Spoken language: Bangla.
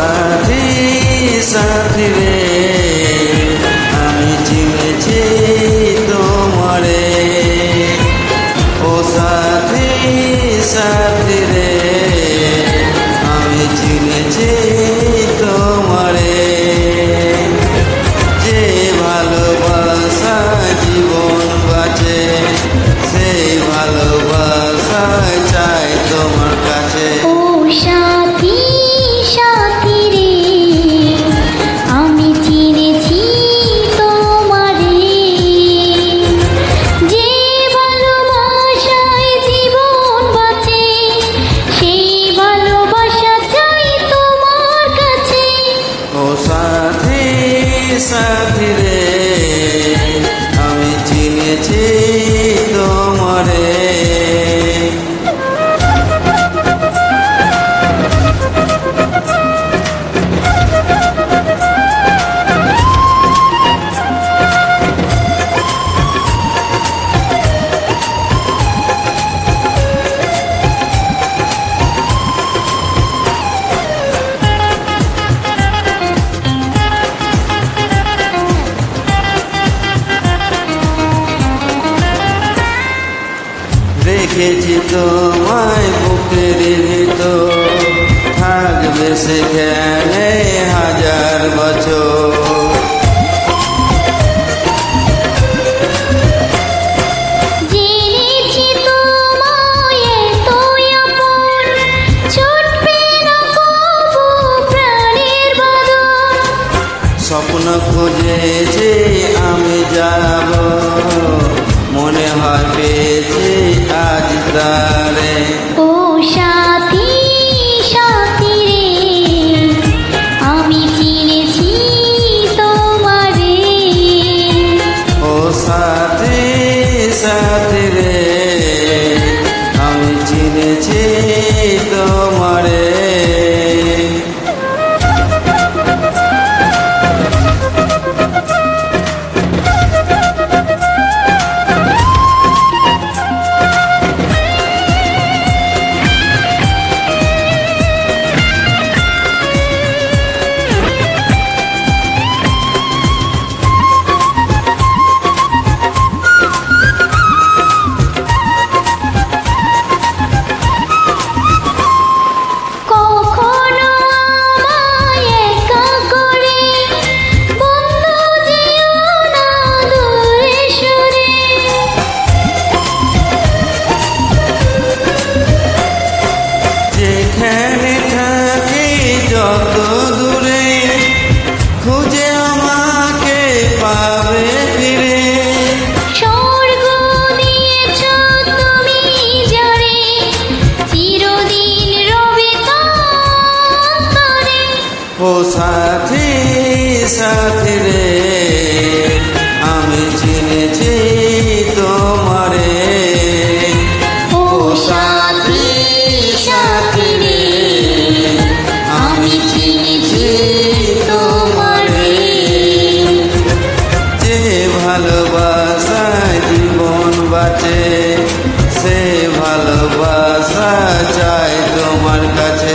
সাথী সাথী রে আমি চিনেছি তোমারে। ও সাথী সাথী রে আমি চিনেছি তোমারে। যে ভালোবাসা জীবন বাঁচে সেই ভালোবাসা চাই তোমার কাছে। ও সাথী সাথী রে আমি চিনেছি তোমারে। যে ভালোবাসায় জীবন বাঁচে সেই ভালোবাসা চাই তোমার কাছে। ও সাথী সাথী রে আমি চিনেছি তোমারে। দেখেছি তোমায় বুকের ভিতর থাকবে সেখানে হাজার বছর। জেনেছি তোমায় এতই আপন ছুটবে না কবু প্রাণের বদন। স্বপ্ন খুঁজেছি আমি যাব মনে হয় পেয়েছি আজ তারে। ও সাথী সাথী রে আমি চিনেছি তোমারে। ও সাথী সাথী রে আমি চিনেছি তোমারে। কখনো আমায় একা করে বন্ধু যেও না দূরে সরে। যেখানে থাকি যত দূরে খুঁজে আমাকে পাবে ফিরে। স্বর্গ দিয়েছ তুমি যারে চিরদিন রবে অন্তরে। ও সাথী সাথী রে আমি চিনেছি তোমারে। ও সাথী সাথী রে আমি চিনেছি তোমারে। যে ভালোবাসা জীবন বাঁচে সে ভালোবাসা চাই তোমার কাছে।